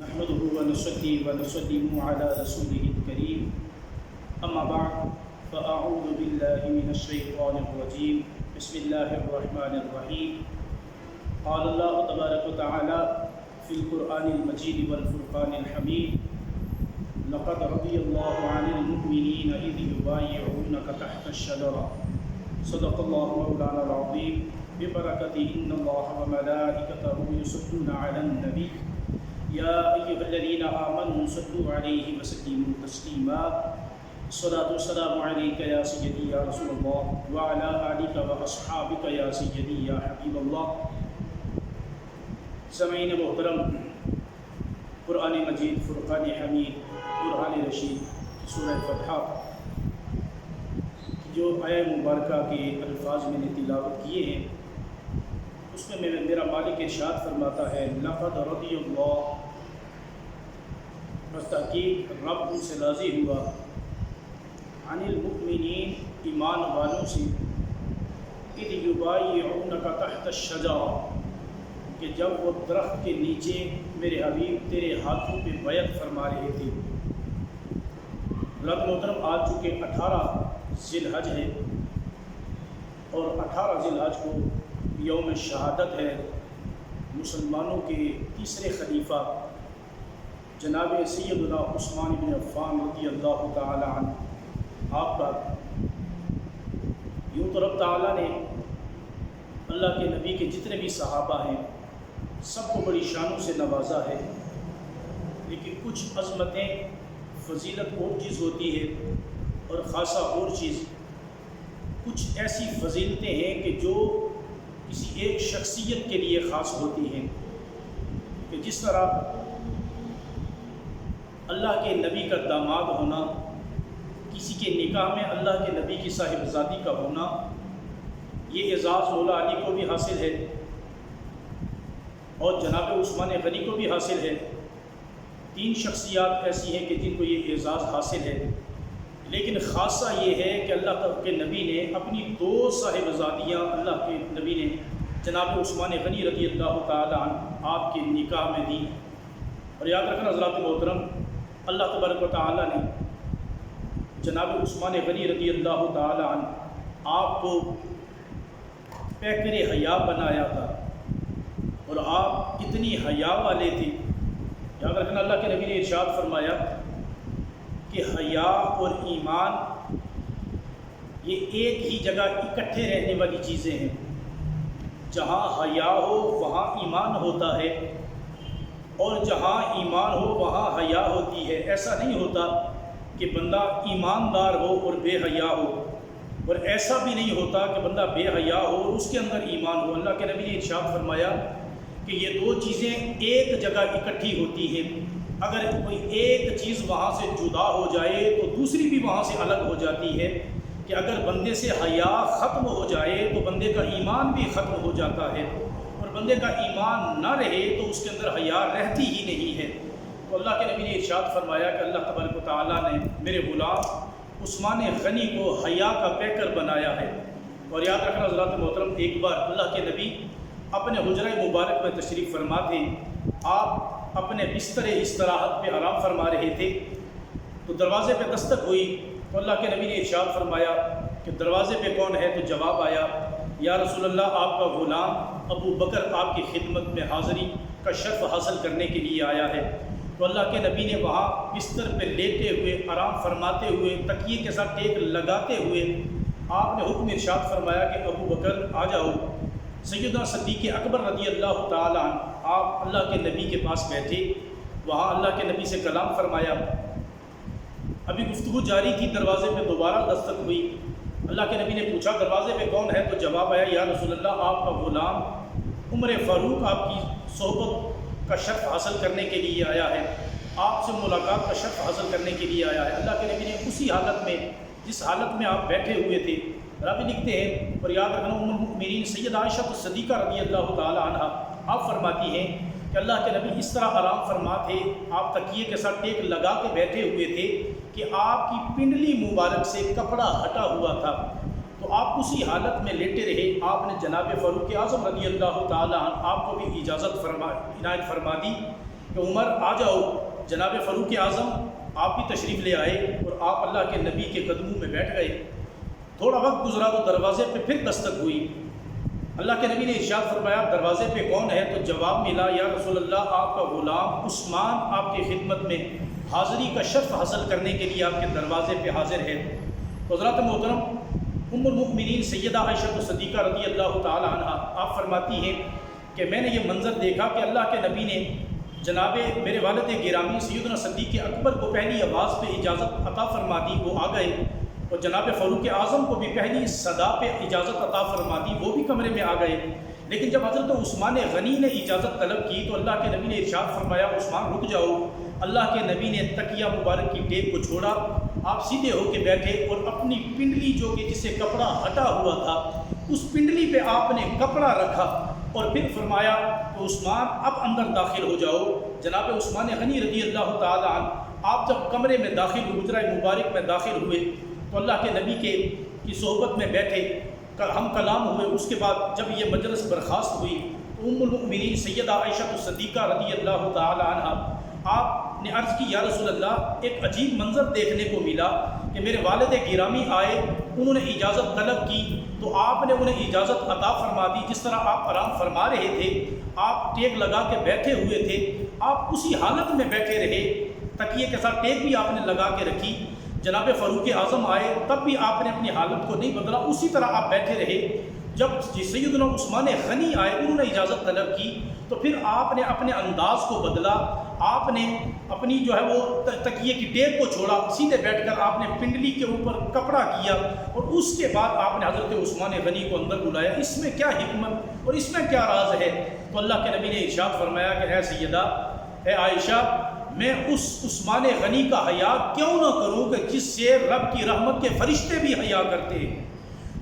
نحمده ونصلي ونسلم على رسوله الكريم أما بعد فأعوذ بالله من الشيطان الرجيم بسم الله الرحمن الرحيم قال الله تبارك وتعالى في القرآن المجيد والفرقان الحميد لقد رضي الله عن المؤمنين إذ يبايعونك تحت الشجرة صدق الله مولانا العظيم ببركته إن الله وملائكته يصلون على النبي يا أيها الذين آمنوا صلوا عليه وسلموا تسليما الصلاة والسلام عليك يا سيدي يا رسول الله وعلى آلك وأصحابك يا سيدي يا حبيب الله سامعین محترم، قرآن مجید، فرقان حمید، قرآن رشید، سورہ فتح جو آیہ مبارکہ کے الفاظ میں نے تلاوت کیے ہیں، اس میں میرا مالک ارشاد فرماتا ہے لقد رضی اللہ، بس تحقیق رب ان سے راضی ہوا، عن المؤمنین، ایمان والوں سے، اذ یبایعونک تحت الشجرہ، کہ جب وہ درخت کے نیچے میرے حبیب تیرے ہاتھوں پہ بیعت فرما رہے تھے۔ رات محترم آج چکے 18 ذی الحج ہے، اور 18 ذی الحج کو یوم شہادت ہے۔ مسلمانوں کے تیسرے خلیفہ جناب سیدنا عثمان بن عفان رضی اللہ تعالی عنہ، آپ کا یوں تو رب تعالیٰ نے اللہ کے نبی کے جتنے بھی صحابہ ہیں سب کو بڑی شانوں سے نوازا ہے، لیکن کچھ عظمتیں، فضیلت اور چیز ہوتی ہے اور خاصہ اور چیز، کچھ ایسی فضیلتیں ہیں کہ جو کسی ایک شخصیت کے لیے خاص ہوتی ہیں، کہ جس طرح اللہ کے نبی کا داماد ہونا، کسی کے نکاح میں اللہ کے نبی کی صاحبزادی کا ہونا، یہ اعزاز مولا علی کو بھی حاصل ہے اور جناب عثمان غنی کو بھی حاصل ہے۔ 3 شخصیات ایسی ہیں کہ جن کو یہ اعزاز حاصل ہے، لیکن خاصہ یہ ہے کہ اللہ کے نبی نے اپنی 2 صاحبزادیاں اللہ کے نبی نے جناب عثمان غنی رضی اللہ تعالی عنہ آپ کے نکاح میں دیں۔ اور یاد رکھنا حضرات محترم، اللہ تبارک و تعالی نے جناب عثمان غنی رضی اللہ تعالی عنہ آپ کو پیکر حیا بنایا تھا، اور آپ اتنی حیا والے تھے۔ یاد رکھنا اللہ کے نبی نے ارشاد فرمایا کہ حیا اور ایمان یہ ایک ہی جگہ اکٹھے رہنے والی چیزیں ہیں۔ جہاں حیا ہو وہاں ایمان ہوتا ہے، اور جہاں ایمان ہو وہاں حیا ہوتی ہے۔ ایسا نہیں ہوتا کہ بندہ ایماندار ہو اور بے حیا ہو، اور ایسا بھی نہیں ہوتا کہ بندہ بے حیا ہو اور اس کے اندر ایمان ہو۔ اللہ کے نبی نے ارشاد فرمایا کہ یہ 2 چیزیں ایک جگہ اکٹھی ہوتی ہیں۔ اگر کوئی ایک چیز وہاں سے جدا ہو جائے تو دوسری بھی وہاں سے الگ ہو جاتی ہے، کہ اگر بندے سے حیا ختم ہو جائے تو بندے کا ایمان بھی ختم ہو جاتا ہے، اور بندے کا ایمان نہ رہے تو اس کے اندر حیا رہتی ہی نہیں ہے۔ تو اللہ کے نبی نے ارشاد فرمایا کہ اللہ تبارک و تعالیٰ نے میرے غلام عثمان غنی کو حیا کا پیکر بنایا ہے۔ اور یاد رکھنا حضرات محترم، ایک بار اللہ کے نبی اپنے حجرہ مبارک میں تشریف فرما تھے، آپ اپنے بستر استراحت پہ آرام فرما رہے تھے، تو دروازے پہ دستک ہوئی، تو اللہ کے نبی نے ارشاد فرمایا کہ دروازے پہ کون ہے؟ تو جواب آیا یا رسول اللہ، آپ کا غلام ابو بکر آپ کی خدمت میں حاضری کا شرف حاصل کرنے کے لیے آیا ہے۔ تو اللہ کے نبی نے وہاں بستر پہ لیٹے ہوئے، آرام فرماتے ہوئے، تکیے کے ساتھ ٹیک لگاتے ہوئے آپ نے حکم ارشاد فرمایا کہ ابو بکر آ جاؤ۔ سیدنا صدیق اکبر رضی اللہ تعالیٰ عنہ آپ اللہ کے نبی کے پاس بیٹھے، وہاں اللہ کے نبی سے کلام فرمایا۔ ابھی گفتگو جاری تھی، دروازے پہ دوبارہ دستک ہوئی، اللہ کے نبی نے پوچھا دروازے پہ کون ہے؟ تو جواب آیا یا رسول اللہ، آپ کا غلام عمر فاروق آپ کی صحبت کا شرف حاصل کرنے کے لیے آیا ہے، آپ سے ملاقات کا شرف حاصل کرنے کے لیے آیا ہے۔ اللہ کے نبی نے اسی حالت میں، جس حالت میں آپ بیٹھے ہوئے تھے، راوی لکھتے ہیں، اور یاد رکھنا ام المؤمنین سیدہ عائشہ صدیقہ رضی اللہ تعالی عنہ آپ فرماتی ہیں کہ اللہ کے نبی اس طرح آرام فرما تھے، آپ تکیے کے ساتھ ٹیک لگا کے بیٹھے ہوئے تھے کہ آپ کی پنڈلی مبارک سے کپڑا ہٹا ہوا تھا، تو آپ اسی حالت میں لیٹے رہے۔ آپ نے جناب فاروق اعظم رضی اللہ تعالیٰ عنہ آپ کو بھی اجازت عنایت فرما دی کہ عمر آ جاؤ، جناب فاروق اعظم آپ بھی تشریف لے آئے اور آپ اللہ کے نبی کے قدموں میں بیٹھ گئے۔ تھوڑا وقت گزرا تو دروازے پہ پھر دستک ہوئی۔ اللہ کے نبی نے ارشاد فرمایا دروازے پہ کون ہے؟ تو جواب ملا یا رسول اللہ آپ کا غلام عثمان آپ کی خدمت میں حاضری کا شرف حاصل کرنے کے لیے آپ کے دروازے پہ حاضر ہے۔ حضرات محترم، ام المؤمنین سیدہ عائشہ صدیقہ رضی اللہ تعالی عنہ آپ فرماتی ہیں کہ میں نے یہ منظر دیکھا کہ اللہ کے نبی نے جناب میرے والد گرامی سیدنا صدیق اکبر کو پہلی آواز پہ اجازت عطا فرما دی، وہ آ گئے، اور جناب فاروق اعظم کو بھی پہلی صدا پہ اجازت عطا فرما دی، وہ بھی کمرے میں آ گئے۔ لیکن جب حضرت عثمان غنی نے اجازت طلب کی تو اللہ کے نبی نے ارشاد فرمایا عثمان رک جاؤ۔ اللہ کے نبی نے تکیہ مبارک کی ٹیپ کو چھوڑا، آپ سیدھے ہو کے بیٹھے اور اپنی پنڈلی جو کہ جس سے کپڑا ہٹا ہوا تھا اس پنڈلی پہ آپ نے کپڑا رکھا اور پھر فرمایا کہ عثمان اب اندر داخل ہو جاؤ۔ جناب عثمان غنی رضی اللہ تعالی عنہ آپ جب کمرے میں داخل ہوئے، حجرہ مبارک میں داخل ہوئے تو اللہ کے نبی کی صحبت میں بیٹھے، ہم کلام ہوئے۔ اس کے بعد جب یہ مجلس برخاست ہوئی تو ام المؤمنین سیدہ عائشہ صدیقہ رضی اللہ تعالی عنہ آپ نے عرض کی یا رسول اللہ ایک عجیب منظر دیکھنے کو ملا کہ میرے والد گرامی آئے، انہوں نے اجازت طلب کی تو آپ نے انہیں اجازت عطا فرما دی۔ جس طرح آپ آرام فرما رہے تھے، آپ ٹیک لگا کے بیٹھے ہوئے تھے، آپ اسی حالت میں بیٹھے رہے، تکیے کے ساتھ ٹیک بھی آپ نے لگا کے رکھی۔ جناب فاروق اعظم آئے تب بھی آپ نے اپنی حالت کو نہیں بدلا، اسی طرح آپ بیٹھے رہے۔ جب سیدنا عثمان غنی آئے، انہوں نے اجازت طلب کی تو پھر آپ نے اپنے انداز کو بدلا، آپ نے اپنی جو ہے وہ تکیے کی ٹیپ کو چھوڑا، سیدھے بیٹھ کر آپ نے پنڈلی کے اوپر کپڑا کیا اور اس کے بعد آپ نے حضرت عثمان غنی کو اندر بلایا۔ اس میں کیا حکمت اور اس میں کیا راز ہے؟ تو اللہ کے نبی نے ارشاد فرمایا کہ اے سیدہ، اے عائشہ، میں اس عثمان غنی کا حیا کیوں نہ کروں کہ جس سے رب کی رحمت کے فرشتے بھی حیا کرتے ہیں۔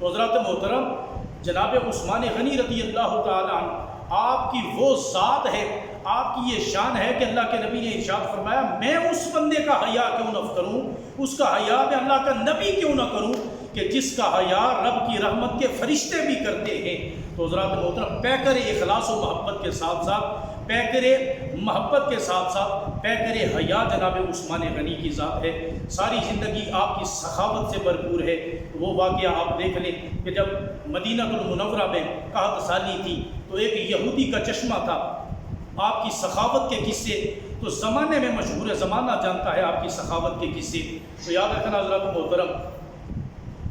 تو حضرات محترم، جناب عثمان غنی رضی اللہ تعالی عنہ آپ کی وہ ذات ہے، آپ کی یہ شان ہے کہ اللہ کے نبی نے ارشاد فرمایا میں اس بندے کا حیا کیوں نہ کروں، اس کا حیا میں اللہ کا نبی کیوں نہ کروں کہ جس کا حیا رب کی رحمت کے فرشتے بھی کرتے ہیں۔ تو حضرات محترم، پیکر اخلاص و محبت کے ساتھ ساتھ، پیکر محبت کے ساتھ ساتھ پیکر حیا جناب عثمان غنی کی ذات ہے۔ ساری زندگی آپ کی سخاوت سے بھرپور ہے۔ وہ واقعہ آپ دیکھ لیں کہ جب مدینہ المنورہ میں قحط سالی تھی تو ایک یہودی کا چشمہ تھا، آپ کی سخاوت کے قصے تو زمانے میں مشہور ہے، زمانہ جانتا ہے آپ کی سخاوت کے قصے۔ تو یاد رکھنا حضرات محترم،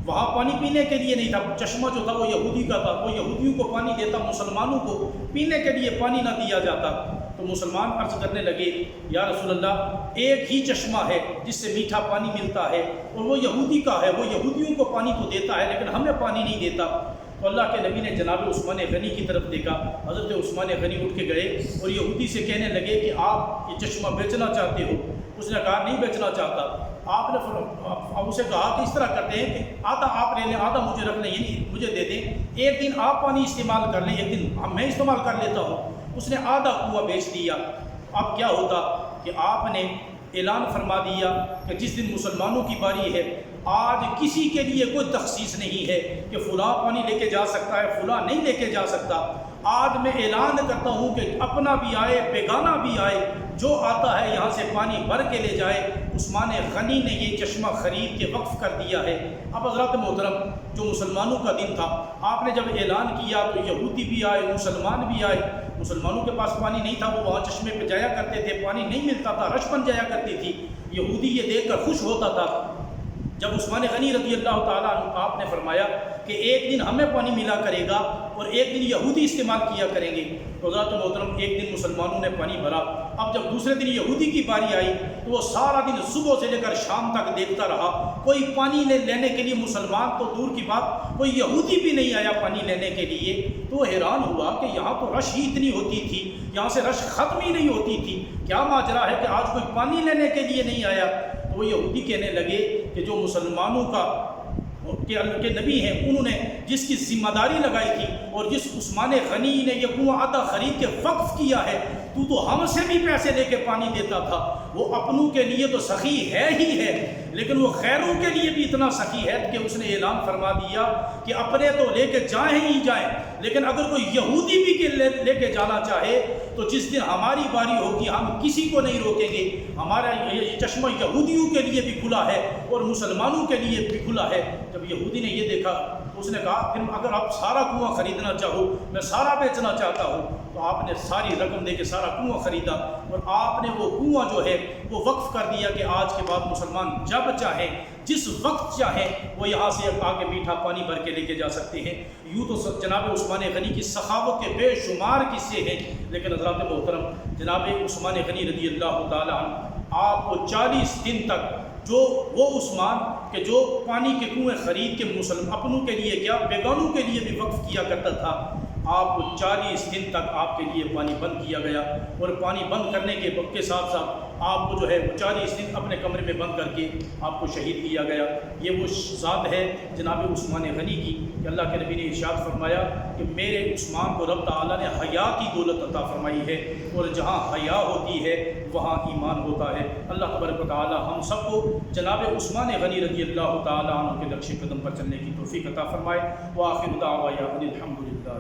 وہاں پانی پینے کے لیے نہیں تھا، چشمہ جو تھا وہ یہودی کا تھا، وہ یہودیوں کو پانی دیتا، مسلمانوں کو پینے کے لیے پانی نہ دیا جاتا۔ تو مسلمان عرض کرنے لگے یا رسول اللہ ایک ہی چشمہ ہے جس سے میٹھا پانی ملتا ہے اور وہ یہودی کا ہے، وہ یہودیوں کو پانی تو دیتا ہے لیکن ہمیں پانی نہیں دیتا۔ تو اللہ کے نبی نے جناب عثمان غنی کی طرف دیکھا، حضرت عثمان غنی اٹھ کے گئے اور یہودی سے کہنے لگے کہ آپ یہ چشمہ بیچنا چاہتے ہو؟ اس نے کہا نہیں بیچنا چاہتا۔ آپ نے اسے کہا کہ اس طرح کرتے ہیں کہ آدھا آپ لے لیں، آدھا مجھے رکھ لیں، یعنی مجھے دے دیں، ایک دن آپ پانی استعمال کر لیں، ایک دن میں استعمال کر لیتا ہوں۔ اس نے آدھا کنواں بیچ دیا۔ اب کیا ہوتا کہ آپ نے اعلان فرما دیا کہ جس دن مسلمانوں کی باری ہے آج کسی کے لیے کوئی تخصیص نہیں ہے کہ فلاں پانی لے کے جا سکتا ہے، فلاں نہیں لے کے جا سکتا۔ آج میں اعلان کرتا ہوں کہ اپنا بھی آئے، بیگانہ بھی آئے، جو آتا ہے یہاں سے پانی بھر کے لے جائے۔ عثمان غنی نے یہ چشمہ خرید کے وقف کر دیا ہے۔ اب حضرات محترم، جو مسلمانوں کا دن تھا، آپ نے جب اعلان کیا تو یہودی بھی آئے، مسلمان بھی آئے۔ مسلمانوں کے پاس پانی نہیں تھا، وہ وہاں چشمے پہ جایا کرتے تھے، پانی نہیں ملتا تھا، رش بن جایا کرتی تھی۔ یہودی یہ دیکھ کر خوش ہوتا تھا۔ جب عثمان غنی رضی اللہ تعالیٰ عنہ آپ نے فرمایا کہ ایک دن ہمیں پانی ملا کرے گا اور ایک دن یہودی استعمال کیا کریں گے، تو حضرات محترم ایک دن مسلمانوں نے پانی بھرا۔ اب جب دوسرے دن یہودی کی باری آئی تو وہ سارا دن صبح سے لے کر شام تک دیکھتا رہا، کوئی پانی لینے کے لیے، مسلمان تو دور کی بات، کوئی یہودی بھی نہیں آیا پانی لینے کے لیے۔ تو حیران ہوا کہ یہاں تو رش ہی اتنی ہوتی تھی، یہاں سے رش ختم ہی نہیں ہوتی تھی، کیا ماجرا ہے کہ آج کوئی پانی لینے کے لیے نہیں آیا؟ وہ یہودی کہنے لگے کہ جو مسلمانوں کا کے نبی ہیں، انہوں نے جس کی ذمہ داری لگائی تھی اور جس عثمان غنی نے یہ کنواں عطا خرید کے وقف کیا ہے، تو ہم سے بھی پیسے لے کے پانی دیتا تھا، وہ اپنوں کے لیے تو سخی ہے ہی ہے، لیکن وہ غیروں کے لیے بھی اتنا سخی ہے کہ اس نے اعلان فرما دیا کہ اپنے تو لے کے جائیں ہی جائیں، لیکن اگر کوئی یہودی بھی لے کے جانا چاہے تو جس دن ہماری باری ہوگی ہم کسی کو نہیں روکیں گے، ہمارا یہ چشمہ یہودیوں کے لیے بھی کھلا ہے اور مسلمانوں کے لیے بھی کھلا ہے۔ جب یہودی نے یہ دیکھا اس نے کہا پھر اگر آپ سارا کنواں خریدنا چاہو، میں سارا بیچنا چاہتا ہوں، تو آپ نے ساری رقم دے کے سارا کنواں خریدا اور آپ نے وہ کنواں جو ہے وہ وقف کر دیا کہ آج کے بعد مسلمان جب چاہیں جس وقت چاہیں وہ یہاں سے آ کے میٹھا پانی بھر کے لے کے جا سکتے ہیں۔ یوں تو جناب عثمان غنی کی سخاوت کے بے شمار قصے ہیں، لیکن حضرات محترم جناب عثمان غنی رضی اللہ تعالیٰ عنہ آپ کو 40 دن تک جو وہ عثمان کہ جو پانی کے کنویں خرید کے اپنوں کے لیے کیا بیگانوں کے لیے بھی وقف کیا کرتا تھا، آپ کو 40 دن تک آپ کے لیے پانی بند کیا گیا، اور پانی بند کرنے کے ساتھ ساتھ آپ کو جو ہے 40 دن اپنے کمرے میں بند کر کے آپ کو شہید کیا گیا۔ یہ وہ ذات ہے جناب عثمان غنی کی کہ اللہ کے نبی نے ارشاد فرمایا کہ میرے عثمان کو رب تعالیٰ نے حیا کی دولت عطا فرمائی ہے، اور جہاں حیا ہوتی ہے وہاں ایمان ہوتا ہے۔ اللہ تبارک و تعالیٰ ہم سب کو جناب عثمان غنی رضی اللہ تعالیٰ عنہ کے نقش قدم پر چلنے کی توفیق عطا فرمائے۔ وآخر دعوانا ان الحمد للہ۔